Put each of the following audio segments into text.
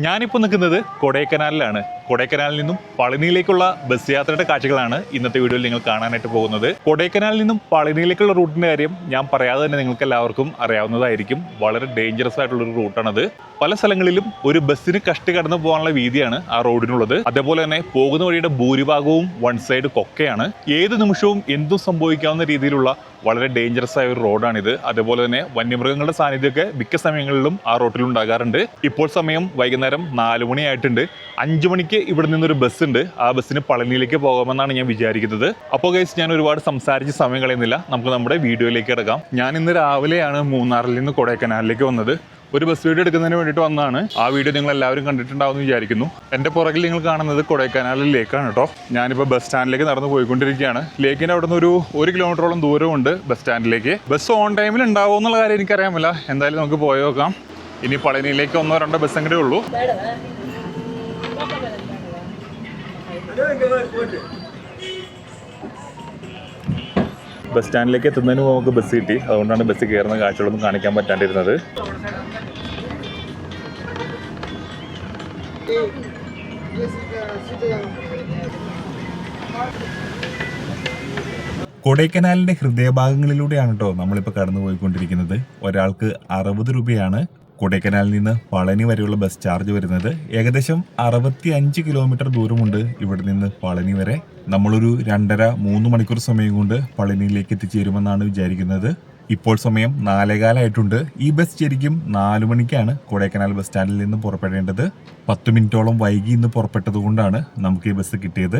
ഞാനിപ്പോൾ നിൽക്കുന്നത് കൊടൈക്കനാലിലാണ്. കൊടൈക്കനാലിൽ നിന്നും പളനിയിലേക്കുള്ള ബസ് യാത്രയുടെ കാഴ്ചകളാണ് ഇന്നത്തെ വീഡിയോയിൽ നിങ്ങൾ കാണാനായിട്ട് പോകുന്നത്. കൊടൈക്കനാലിൽ നിന്നും പളനിയിലേക്കുള്ള റൂട്ടിൻ്റെ കാര്യം ഞാൻ പറയാതെ തന്നെ നിങ്ങൾക്ക് എല്ലാവർക്കും അറിയാവുന്നതായിരിക്കും. വളരെ ഡേഞ്ചറസ് ആയിട്ടുള്ളൊരു റൂട്ടാണത്. പല സ്ഥലങ്ങളിലും ഒരു ബസ്സിന് കഷ്ടി കടന്നു പോകാനുള്ള വീതിയാണ് ആ റോഡിനുള്ളത്. അതേപോലെ തന്നെ പോകുന്ന വഴിയുടെ ഭൂരിഭാഗവും വൺ സൈഡ് കൊക്കയാണ്. ഏത് നിമിഷവും എന്തും സംഭവിക്കാവുന്ന രീതിയിലുള്ള വളരെ ഡേഞ്ചറസ് ആയ ഒരു റോഡാണിത്. അതേപോലെ തന്നെ വന്യമൃഗങ്ങളുടെ സാന്നിധ്യമൊക്കെ മിക്ക സമയങ്ങളിലും ആ റോഡിൽ ഉണ്ടാകാറുണ്ട്. ഇപ്പോൾ സമയം വൈകുന്നേരം 4 മണിയായിട്ടുണ്ട്. 5 മണിക്ക് ഇവിടെ നിന്നൊരു ബസ് ഉണ്ട്. ആ ബസ്സിന് പളനിയിലേക്ക് പോകാമെന്നാണ് ഞാൻ വിചാരിക്കുന്നത്. അപ്പോൾ ഗൈസ്, ഞാൻ ഒരുപാട് സംസാരിച്ച് സമയം കളയുന്നില്ല, നമുക്ക് നമ്മുടെ വീഡിയോയിലേക്ക് കിടക്കാം. ഞാൻ ഇന്ന് രാവിലെയാണ് മൂന്നാറിൽ നിന്ന് കൊടൈക്കനാലിലേക്ക് വന്നത്. ഒരു ബസ് വീഡിയോ എടുക്കുന്നതിന് വേണ്ടിയിട്ട് വന്നതാണ്. ആ വീഡിയോ നിങ്ങൾ എല്ലാവരും കണ്ടിട്ടുണ്ടാവുമെന്ന് വിചാരിക്കുന്നു. എൻ്റെ പുറകിൽ നിങ്ങൾ കാണുന്നത് കൊടൈക്കനാലിൽ ലേക്കാണ് കേട്ടോ. ഞാനിപ്പോൾ ബസ് സ്റ്റാൻഡിലേക്ക് നടന്നു പോയിക്കൊണ്ടിരിക്കുകയാണ്. ലേക്കിൻ്റെ അവിടെ നിന്ന് ഒരു കിലോമീറ്ററോളം ദൂരമുണ്ട് ബസ് സ്റ്റാൻഡിലേക്ക്. ബസ് ഓൺ ടൈമിൽ ഉണ്ടാവുമോ എന്നുള്ള കാര്യം എനിക്കറിയാമില്ല. എന്തായാലും നമുക്ക് പോയി നോക്കാം. ഇനി പളനിയിലേക്ക് 1-2 ബസ് എങ്കിലും ഉള്ളൂ. ബസ് സ്റ്റാൻഡിലേക്ക് എത്തുന്നതിന് നമുക്ക് ബസ് കിട്ടി. അതുകൊണ്ടാണ് ബസ് കയറുന്ന കാഴ്ചകളൊന്നും കാണിക്കാൻ പറ്റാണ്ടിരുന്നത്. കൊടൈക്കനാലിന്റെ ഹൃദയഭാഗങ്ങളിലൂടെയാണ് കേട്ടോ നമ്മളിപ്പോൾ കടന്നു പോയിക്കൊണ്ടിരിക്കുന്നത്. ഒരാൾക്ക് 60 രൂപയാണ് കൊടൈക്കനാലിൽ നിന്ന് പളനി വരെയുള്ള ബസ് ചാർജ് വരുന്നത്. ഏകദേശം 65 കിലോമീറ്റർ ദൂരമുണ്ട് ഇവിടെ നിന്ന് പളനി വരെ. നമ്മളൊരു 2.5-3 മണിക്കൂർ സമയം കൊണ്ട് പളനിയിലേക്ക് എത്തിച്ചേരുമെന്നാണ് വിചാരിക്കുന്നത്. ഇപ്പോൾ സമയം 4:15 ഈ ബസ് ശരിക്കും 4 മണിക്കാണ് കൊടൈക്കനാൽ ബസ് സ്റ്റാൻഡിൽ നിന്ന് പുറപ്പെടേണ്ടത്. 10 മിനിറ്റോളം വൈകി ഇന്ന് പുറപ്പെട്ടത് കൊണ്ടാണ് നമുക്ക് ഈ ബസ് കിട്ടിയത്.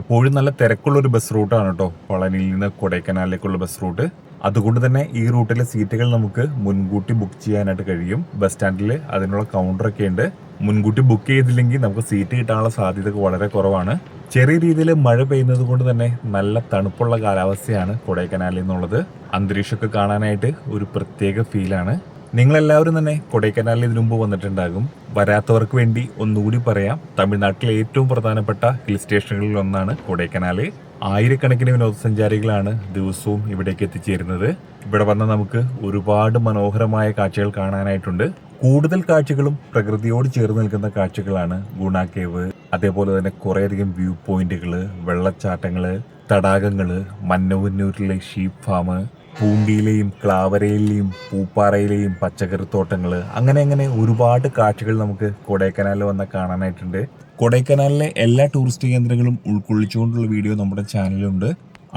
എപ്പോഴും നല്ല തിരക്കുള്ള ഒരു ബസ് റൂട്ടാണ് കേട്ടോ പളനിയിൽ നിന്ന് കൊടൈക്കനാലിലേക്കുള്ള ബസ് റൂട്ട്. അതുകൊണ്ട് തന്നെ ഈ റൂട്ടിലെ സീറ്റുകൾ നമുക്ക് മുൻകൂട്ടി ബുക്ക് ചെയ്യാനായിട്ട് കഴിയും. ബസ് സ്റ്റാൻഡിൽ അതിനുള്ള കൗണ്ടറൊക്കെ ഉണ്ട്. മുൻകൂട്ടി ബുക്ക് ചെയ്തില്ലെങ്കിൽ നമുക്ക് സീറ്റ് കിട്ടാനുള്ള സാധ്യത വളരെ കുറവാണ്. ചെറിയ രീതിയിൽ മഴ പെയ്യുന്നത് കൊണ്ട് തന്നെ നല്ല തണുപ്പുള്ള കാലാവസ്ഥയാണ് കൊടൈക്കനാലിൽ നിന്നുള്ളത്. അന്തരീക്ഷമൊക്കെ കാണാനായിട്ട് ഒരു പ്രത്യേക ഫീലാണ്. നിങ്ങളെല്ലാവരും തന്നെ കൊടൈക്കനാലിൽ ഇതിനു മുമ്പ് വന്നിട്ടുണ്ടാകും. വരാത്തവർക്ക് വേണ്ടി ഒന്നുകൂടി പറയാം, തമിഴ്നാട്ടിലെ ഏറ്റവും പ്രധാനപ്പെട്ട ഹിൽ സ്റ്റേഷനുകളിൽ ഒന്നാണ് കൊടൈക്കനാല്. ആയിരക്കണക്കിന് വിനോദസഞ്ചാരികളാണ് ദിവസവും ഇവിടേക്ക് എത്തിച്ചേരുന്നത്. ഇവിടെ വന്ന് നമുക്ക് ഒരുപാട് മനോഹരമായ കാഴ്ചകൾ കാണാനായിട്ടുണ്ട്. കൂടുതൽ കാഴ്ചകളും പ്രകൃതിയോട് ചേർന്ന് നിൽക്കുന്ന കാഴ്ചകളാണ് ഗുണ കേവ്. അതേപോലെ തന്നെ കുറേയധികം വ്യൂ പോയിന്റുകള്, വെള്ളച്ചാട്ടങ്ങള്, തടാകങ്ങള്, മന്നവന്നൂരിലെ ഷീപ്പ് ഫാം, പൂണ്ടിയിലെയും ക്ലാവരയിലെയും പൂപ്പാറയിലെയും പച്ചക്കറിത്തോട്ടങ്ങൾ, അങ്ങനെ ഒരുപാട് കാഴ്ചകൾ നമുക്ക് കൊടൈക്കനാലിൽ വന്ന് കാണാനായിട്ടുണ്ട്. കൊടൈക്കനാലിലെ എല്ലാ ടൂറിസ്റ്റ് കേന്ദ്രങ്ങളും ഉൾക്കൊള്ളിച്ചുകൊണ്ടുള്ള വീഡിയോ നമ്മുടെ ചാനലിലുണ്ട്.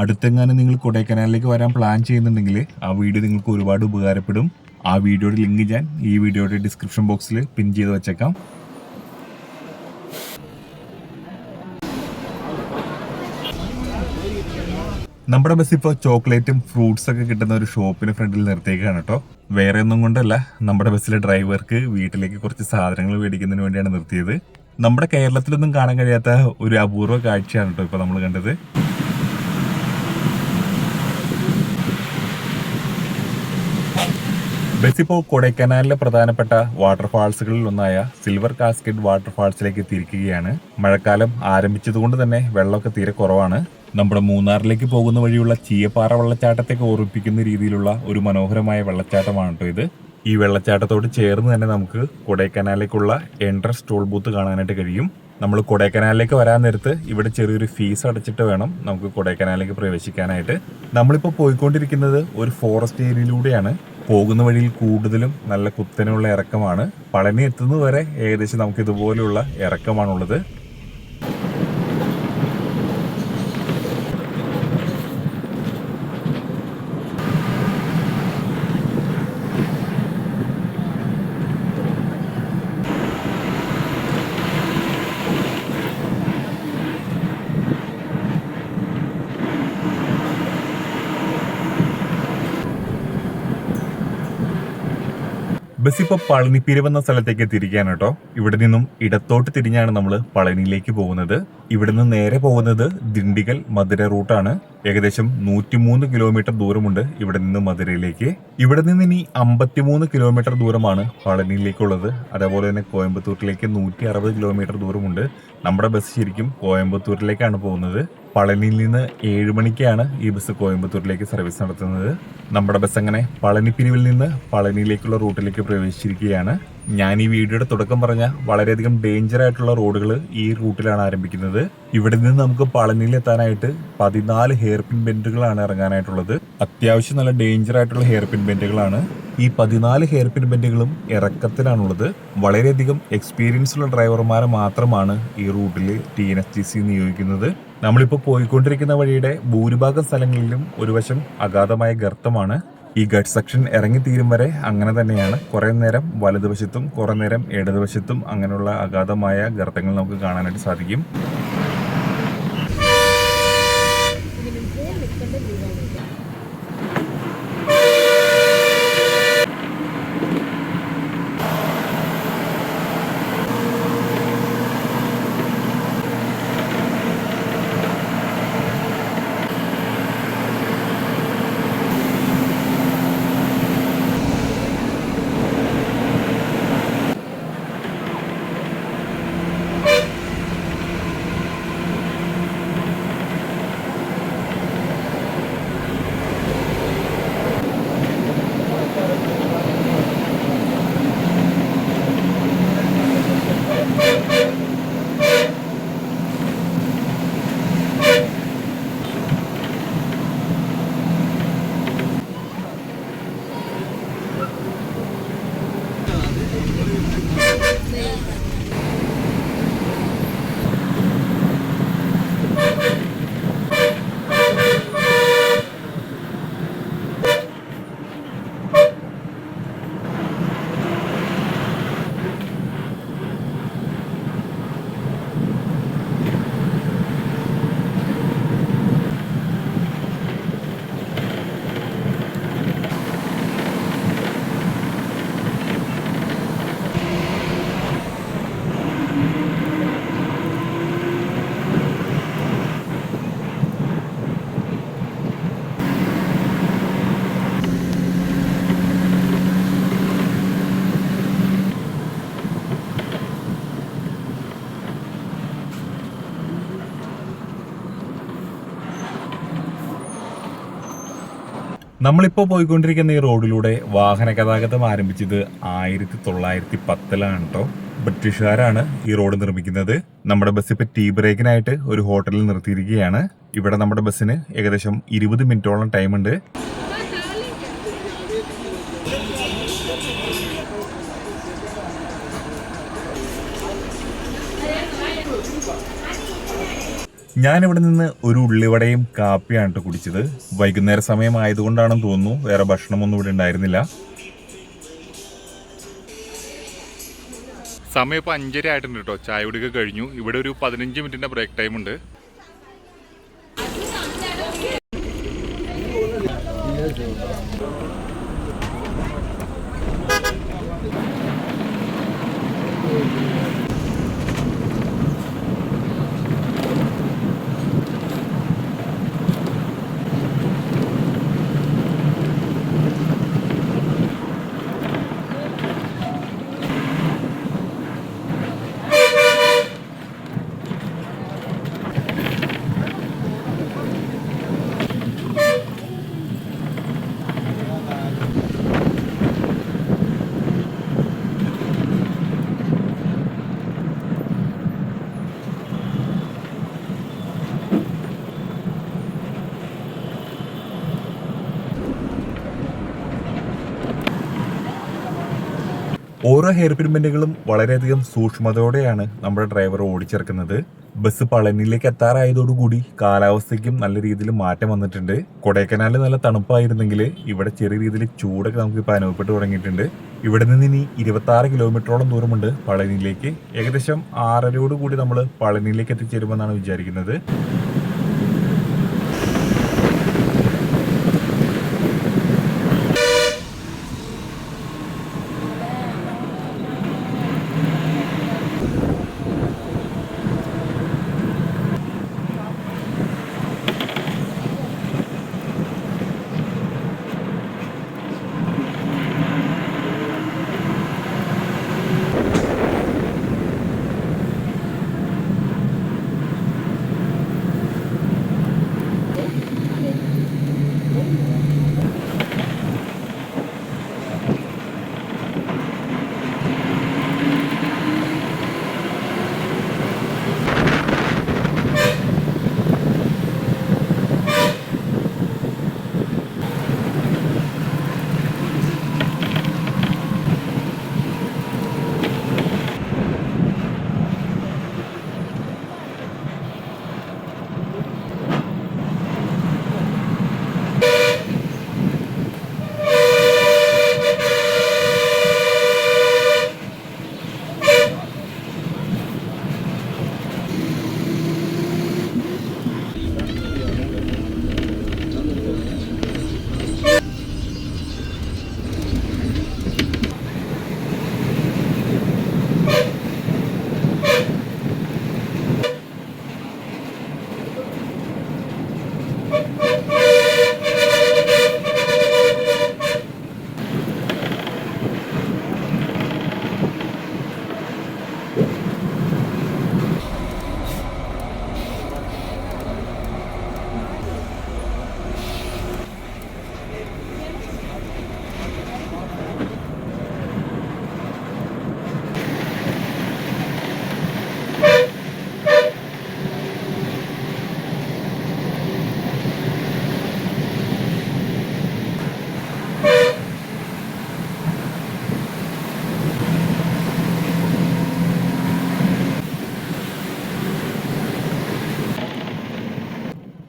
അടുത്തെങ്ങാനും നിങ്ങൾ കൊടൈക്കനാലിലേക്ക് വരാൻ പ്ലാൻ ചെയ്യുന്നുണ്ടെങ്കിൽ ആ വീഡിയോ നിങ്ങൾക്ക് ഒരുപാട് ഉപകാരപ്പെടും. ആ വീഡിയോയുടെ ലിങ്ക് ഞാൻ ഈ വീഡിയോയുടെ ഡിസ്ക്രിപ്ഷൻ ബോക്സിൽ പിൻ ചെയ്ത് വെച്ചേക്കാം. നമ്മുടെ ബസ് ഇപ്പോൾ ചോക്ലേറ്റും ഫ്രൂട്ട്സ് ഒക്കെ കിട്ടുന്ന ഒരു ഷോപ്പിന് ഫ്രണ്ടിൽ നിർത്തിയേക്കാണ് കേട്ടോ. വേറെ ഒന്നും കൊണ്ടല്ല, നമ്മുടെ ബസ്സിലെ ഡ്രൈവർക്ക് വീട്ടിലേക്ക് കുറച്ച് സാധനങ്ങൾ മേടിക്കുന്നതിന് വേണ്ടിയാണ് നിർത്തിയത്. നമ്മുടെ കേരളത്തിലൊന്നും കാണാൻ കഴിയാത്ത ഒരു അപൂർവ കാഴ്ചയാണ് കേട്ടോ ഇപ്പോൾ നമ്മൾ കണ്ടത്. ബസ് ഇപ്പോൾ കൊടൈക്കനാലിലെ പ്രധാനപ്പെട്ട വാട്ടർഫാൾസുകളിൽ ഒന്നായ സിൽവർ കാസ്കേഡ് വാട്ടർഫാൾസിലേക്ക് എത്തിയിരിക്കുകയാണ്. മഴക്കാലം ആരംഭിച്ചതുകൊണ്ട് തന്നെ വെള്ളമൊക്കെ തീരെ കുറവാണ്. നമ്മുടെ മൂന്നാറിലേക്ക് പോകുന്ന വഴിയുള്ള ചീയപ്പാറ വെള്ളച്ചാട്ടത്തേക്ക് ഓർമ്മിപ്പിക്കുന്ന രീതിയിലുള്ള ഒരു മനോഹരമായ വെള്ളച്ചാട്ടമാണ് കേട്ടോ ഇത്. ഈ വെള്ളച്ചാട്ടത്തോട് ചേർന്ന് തന്നെ നമുക്ക് കൊടൈക്കനാലിലേക്കുള്ള എൻട്രൻസ് ടോൾ ബൂത്ത് കാണാനായിട്ട് കഴിയും. നമ്മൾ കൊടൈക്കനാലിലേക്ക് വരാൻ നേരത്ത് ഇവിടെ ചെറിയൊരു ഫീസ് അടച്ചിട്ട് വേണം നമുക്ക് കൊടൈക്കനാലിലേക്ക് പ്രവേശിക്കാനായിട്ട്. നമ്മളിപ്പോൾ പോയിക്കൊണ്ടിരിക്കുന്നത് ഒരു ഫോറസ്റ്റ് ഏരിയയിലൂടെയാണ്. പോകുന്ന വഴിയിൽ കൂടുതലും നല്ല കുത്തനെയുള്ള ഇറക്കമാണ്. പളനി എത്തുന്നത് വരെ ഏകദേശം നമുക്ക് ഇതുപോലെയുള്ള ഇറക്കമാണുള്ളത്. ബസ് ഇപ്പോൾ പളനിപ്പിരിവ് എന്ന സ്ഥലത്തേക്ക് എത്തിയിരിക്കുകയാണ് കേട്ടോ. ഇവിടെ നിന്നും ഇടത്തോട്ട് തിരിഞ്ഞാണ് നമ്മൾ പളനിയിലേക്ക് പോകുന്നത്. ഇവിടെ നിന്ന് നേരെ പോകുന്നത് ദിണ്ടിഗൽ മധുര റൂട്ടാണ്. ഏകദേശം 103 കിലോമീറ്റർ ദൂരമുണ്ട് ഇവിടെ നിന്ന് മധുരയിലേക്ക്. ഇവിടെ നിന്ന് ഇനി 53 കിലോമീറ്റർ ദൂരമാണ് പളനിയിലേക്കുള്ളത്. അതേപോലെ തന്നെ കോയമ്പത്തൂരിലേക്ക് 160 കിലോമീറ്റർ ദൂരമുണ്ട്. നമ്മുടെ ബസ് ശരിക്കും കോയമ്പത്തൂരിലേക്കാണ് പോകുന്നത്. പളനിയിൽ നിന്ന് 7 മണിക്കാണ് ഈ ബസ് കോയമ്പത്തൂരിലേക്ക് സർവീസ് നടത്തുന്നത്. നമ്മുടെ ബസ് അങ്ങനെ പളനി പിരിവിൽ നിന്ന് പളനിയിലേക്കുള്ള റൂട്ടിലേക്ക് പ്രവേശിച്ചിരിക്കുകയാണ്. ഞാൻ ഈ വീഡിയോയുടെ തുടക്കം പറഞ്ഞ വളരെയധികം ഡേഞ്ചർ ആയിട്ടുള്ള റോഡുകൾ ഈ റൂട്ടിലാണ് ആരംഭിക്കുന്നത്. ഇവിടെ നിന്ന് നമുക്ക് പളനിയിൽ എത്താനായിട്ട് 14 ഹെയർ പിൻ ബെൻഡുകളാണ് ഇറങ്ങാനായിട്ടുള്ളത്. അത്യാവശ്യം നല്ല ഡേഞ്ചർ ആയിട്ടുള്ള ഹെയർ പിൻ ബെൻഡുകളാണ്. ഈ 14 ഹെയർ പിൻ ബെൻഡുകളും ഇറക്കത്തിലാണുള്ളത്. വളരെയധികം എക്സ്പീരിയൻസ് ഉള്ള ഡ്രൈവർമാരെ മാത്രമാണ് ഈ റൂട്ടിൽ TNSTC നിയോഗിക്കുന്നത്. നമ്മളിപ്പോൾ പോയിക്കൊണ്ടിരിക്കുന്ന വഴിയുടെ ഭൂരിഭാഗം സ്ഥലങ്ങളിലും ഒരു വശം അഗാധമായ ഗർത്തമാണ്. ഈ ഗട്ട് സെക്ഷൻ ഇറങ്ങി തീരും വരെ അങ്ങനെ തന്നെയാണ്. കുറെ നേരം വലതുവശത്തും കുറെ നേരം ഇടതുവശത്തും അങ്ങനെയുള്ള അഗാധമായ ഗർത്തങ്ങൾ നമുക്ക് കാണാനായിട്ട് സാധിക്കും. നമ്മളിപ്പോൾ പോയിക്കൊണ്ടിരിക്കുന്ന ഈ റോഡിലൂടെ വാഹന ഗതാഗതം ആരംഭിച്ചത് 1910 കേട്ടോ. ബ്രിട്ടീഷുകാരാണ് ഈ റോഡ് നിർമ്മിക്കുന്നത്. നമ്മുടെ ബസ് ഇപ്പൊ ടീ ബ്രേക്കിനായിട്ട് ഒരു ഹോട്ടലിൽ നിർത്തിയിരിക്കുകയാണ്. ഇവിടെ നമ്മുടെ ബസ്സിന് ഏകദേശം 20 മിനിറ്റോളം ടൈമുണ്ട്. ഞാനിവിടെ നിന്ന് ഒരു ഉള്ളിവടയും കാപ്പിയാണ് കേട്ടോ കുടിച്ചത്. വൈകുന്നേര സമയം ആയതുകൊണ്ടാണെന്ന് തോന്നുന്നു, വേറെ ഭക്ഷണമൊന്നും ഇവിടെ ഉണ്ടായിരുന്നില്ല. സമയം ഇപ്പോൾ 5:30 ആയിട്ടുണ്ട് കേട്ടോ. ചായ കുടിയൊക്കെ കഴിഞ്ഞു. ഇവിടെ ഒരു 15 മിനിറ്റിന്റെ ബ്രേക്ക് ടൈം ഉണ്ട്. ഓരോ ഹെയർ പിൻ ബെൻഡുകളും വളരെയധികം സൂക്ഷ്മതയോടെയാണ് നമ്മുടെ ഡ്രൈവർ ഓടിച്ചിറക്കുന്നത്. ബസ് പളനിയിലേക്ക് എത്താറായതോടുകൂടി കാലാവസ്ഥയ്ക്കും നല്ല രീതിയിൽ മാറ്റം വന്നിട്ടുണ്ട്. കൊടൈക്കനാലിൽ നല്ല തണുപ്പായിരുന്നെങ്കിൽ ഇവിടെ ചെറിയ രീതിയിൽ ചൂടൊക്കെ നമുക്ക് ഇപ്പോൾ അനുഭവപ്പെട്ട് തുടങ്ങിയിട്ടുണ്ട്. ഇവിടെ നിന്ന് ഇനി 26 കിലോമീറ്ററോളം ദൂരമുണ്ട് പളനിയിലേക്ക്. ഏകദേശം 6:30 നമ്മൾ പളനിയിലേക്ക് എത്തിച്ചേരുമെന്നാണ് വിചാരിക്കുന്നത്.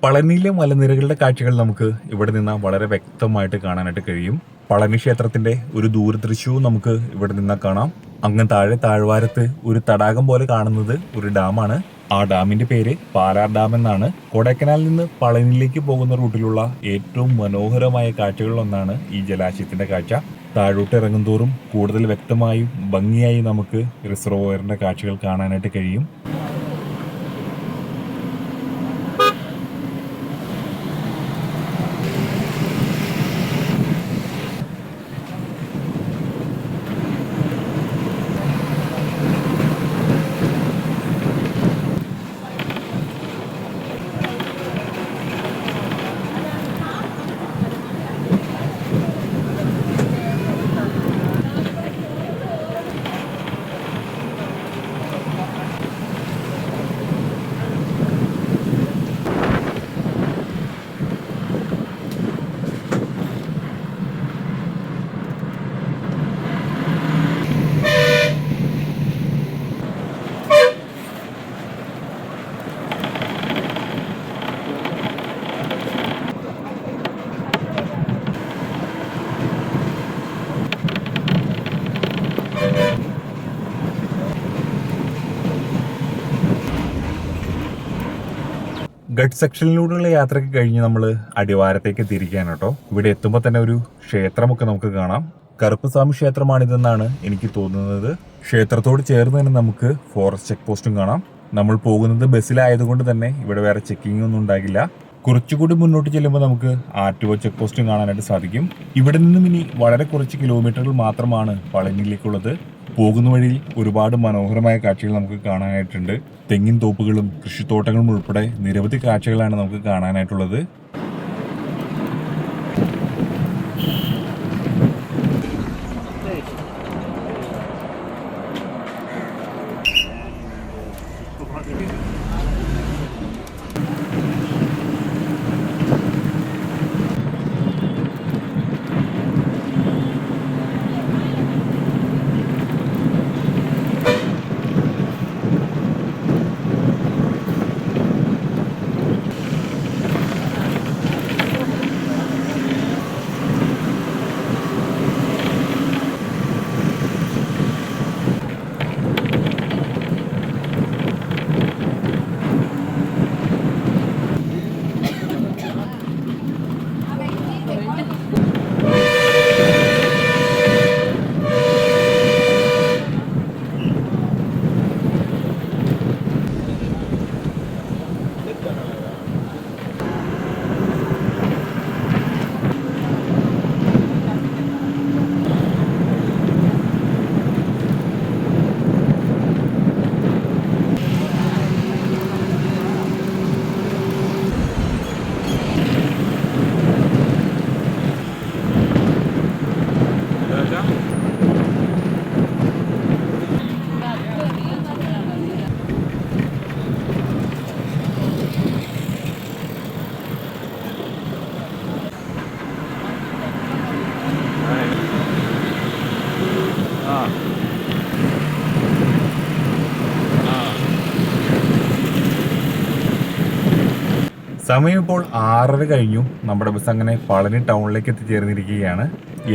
പളനിയിലെ മലനിരകളുടെ കാഴ്ചകൾ നമുക്ക് ഇവിടെ നിന്ന് വളരെ വ്യക്തമായിട്ട് കാണാനായിട്ട് കഴിയും. പളനി ക്ഷേത്രത്തിന്റെ ഒരു ദൂരദൃശ്യവും നമുക്ക് ഇവിടെ നിന്ന് കാണാം. അങ്ങ് താഴെ താഴ്വാരത്ത് ഒരു തടാകം പോലെ കാണുന്നത് ഒരു ഡാമാണ്. ആ ഡാമിന്റെ പേര് പാലാർ ഡാം എന്നാണ്. കൊടൈക്കനാലിൽ നിന്ന് പളനിയിലേക്ക് പോകുന്ന റൂട്ടിലുള്ള ഏറ്റവും മനോഹരമായ കാഴ്ചകളിലൊന്നാണ് ഈ ജലാശയത്തിന്റെ കാഴ്ച. താഴോട്ട് ഇറങ്ങുന്തോറും കൂടുതൽ വ്യക്തമായും ഭംഗിയായി നമുക്ക് റിസർവോയറിന്റെ കാഴ്ചകൾ കാണാനായിട്ട് കഴിയും. ഗഡ് സെക്ഷനിലൂടെയുള്ള യാത്രയ്ക്ക് കഴിഞ്ഞ് നമ്മൾ അടിവാരത്തേക്ക് എത്തിയിരിക്കുകയാണ് കേട്ടോ. ഇവിടെ എത്തുമ്പോൾ തന്നെ ഒരു ക്ഷേത്രമൊക്കെ നമുക്ക് കാണാം. കറുപ്പസ്വാമി ക്ഷേത്രമാണിതെന്നാണ് എനിക്ക് തോന്നുന്നത്. ക്ഷേത്രത്തോട് ചേർന്ന് തന്നെ നമുക്ക് ഫോറസ്റ്റ് ചെക്ക് പോസ്റ്റും കാണാം. നമ്മൾ പോകുന്നത് ബസ്സിലായതുകൊണ്ട് തന്നെ ഇവിടെ വേറെ ചെക്കിംഗ് ഒന്നും ഉണ്ടാകില്ല. കുറച്ചുകൂടി മുന്നോട്ട് ചെല്ലുമ്പോൾ നമുക്ക് ആറ്റുവ ചെക്ക് പോസ്റ്റും കാണാനായിട്ട് സാധിക്കും. ഇവിടെ നിന്നും ഇനി വളരെ കുറച്ച് കിലോമീറ്ററുകൾ മാത്രമാണ് പളനിയിലേക്കുള്ളത്. പോകുന്ന വഴിയിൽ ഒരുപാട് മനോഹരമായ കാഴ്ചകൾ നമുക്ക് കാണാനായിട്ടുണ്ട്. തെങ്ങിൻ തോപ്പുകളും കൃഷിത്തോട്ടങ്ങളും ഉൾപ്പെടെ നിരവധി കാഴ്ചകളാണ് നമുക്ക് കാണാനായിട്ടുള്ളത്. സമയം ഇപ്പോൾ 6:30 കഴിഞ്ഞു. നമ്മുടെ ബസ് അങ്ങനെ പളനി ടൗണിലേക്ക് എത്തിച്ചേർന്നിരിക്കുകയാണ്.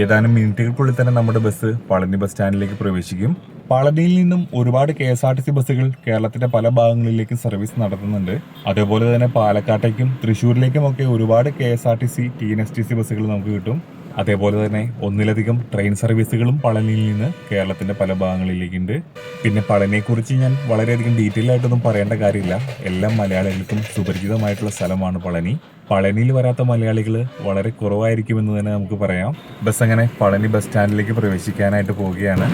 ഏതാനും മിനിറ്റുകൾക്കുള്ളിൽ തന്നെ നമ്മുടെ ബസ് പളനി ബസ് സ്റ്റാൻഡിലേക്ക് പ്രവേശിക്കും. പളനിയിൽ നിന്നും ഒരുപാട് KSRTC ബസ്സുകൾ കേരളത്തിന്റെ പല ഭാഗങ്ങളിലേക്ക് സർവീസ് നടത്തുന്നുണ്ട്. അതേപോലെ തന്നെ പാലക്കാട്ടേക്കും തൃശ്ശൂരിലേക്കും ഒക്കെ ഒരുപാട് KSRTC TNSTC ബസ്സുകൾ നമുക്ക് കിട്ടും. അതേപോലെ തന്നെ ഒന്നിലധികം ട്രെയിൻ സർവീസുകളും പളനിയിൽ നിന്ന് കേരളത്തിന്റെ പല ഭാഗങ്ങളിലേക്കുണ്ട്. പിന്നെ പളനിയെക്കുറിച്ച് ഞാൻ വളരെയധികം ഡീറ്റെയിൽ ആയിട്ടൊന്നും പറയേണ്ട കാര്യമില്ല. എല്ലാ മലയാളികൾക്കും സുപരിചിതമായിട്ടുള്ള സ്ഥലമാണ് പളനി. പളനിയിൽ വരാത്ത മലയാളികൾ വളരെ കുറവായിരിക്കുമെന്ന് തന്നെ നമുക്ക് പറയാം. ബസ് അങ്ങനെ പളനി ബസ് സ്റ്റാൻഡിലേക്ക് പ്രവേശിക്കാനായിട്ട് പോവുകയാണ്.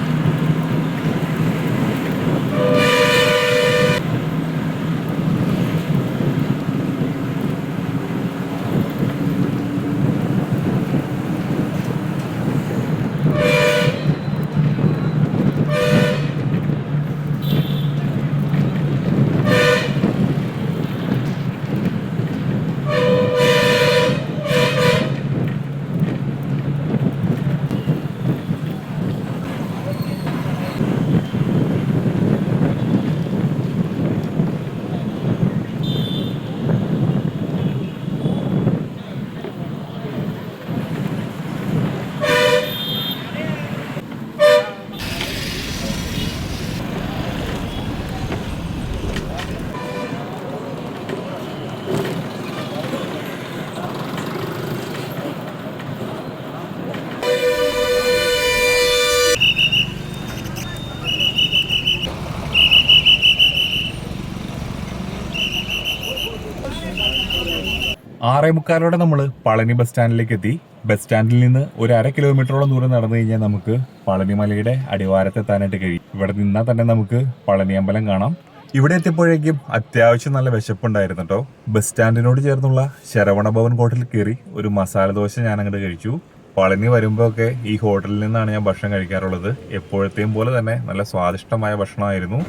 6:45 നമ്മൾ പളനി ബസ് സ്റ്റാൻഡിലേക്ക് എത്തി. ബസ് സ്റ്റാൻഡിൽ നിന്ന് ഒരു 1/2 കിലോമീറ്ററോളം ദൂരം നടന്നു കഴിഞ്ഞാൽ നമുക്ക് പളനിമലയുടെ അടിവാരത്തെത്താനായിട്ട് കഴിയും. ഇവിടെ നിന്നാൽ തന്നെ നമുക്ക് പളനി അമ്പലം കാണാം. ഇവിടെ എത്തിയപ്പോഴേക്കും അത്യാവശ്യം നല്ല വിശപ്പുണ്ടായിരുന്നു കേട്ടോ. ബസ് സ്റ്റാൻഡിനോട് ചേർന്നുള്ള ശരവണ ഭവൻ ഹോട്ടലിൽ കയറി ഒരു മസാല ദോശ ഞാൻ അങ്ങോട്ട് കഴിച്ചു. പളനി വരുമ്പോൾ ഒക്കെ ഈ ഹോട്ടലിൽ നിന്നാണ് ഞാൻ ഭക്ഷണം കഴിക്കാറുള്ളത്. എപ്പോഴത്തെയും പോലെ തന്നെ നല്ല സ്വാദിഷ്ടമായ ഭക്ഷണമായിരുന്നു.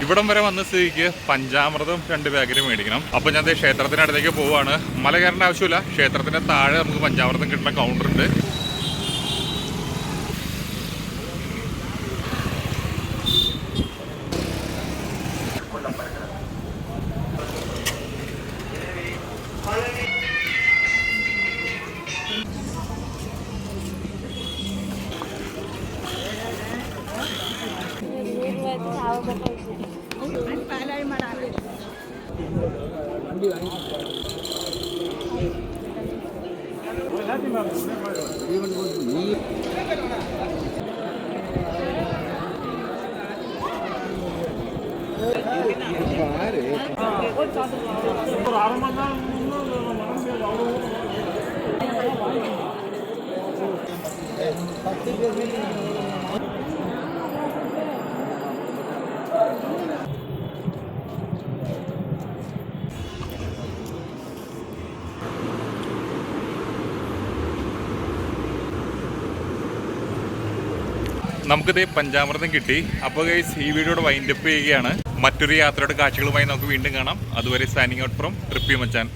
ഇവിടം വരെ വന്ന സ്ഥിതിക്ക് പഞ്ചാമൃതം 2 പാക്കറ്റ് മേടിക്കണം. അപ്പോൾ ഞാൻ ക്ഷേത്രത്തിനടുത്തേക്ക് പോവാണ്. മല കയറേണ്ട ആവശ്യമില്ല, ക്ഷേത്രത്തിന്റെ താഴെ നമുക്ക് പഞ്ചാമൃതം കിട്ടുന്ന കൗണ്ടർ ഉണ്ട്. നമുക്കിത് പഞ്ചാമൃതം കിട്ടി. അപ്പോൾ ഗൈസ് ഈ വീഡിയോയുടെ വൈൻഡപ്പ് ചെയ്യുകയാണ്. മറ്റൊരു യാത്രയുടെ കാഴ്ചകളുമായി നമുക്ക് വീണ്ടും കാണാം. അതുവരെ signing out from trippy Machan.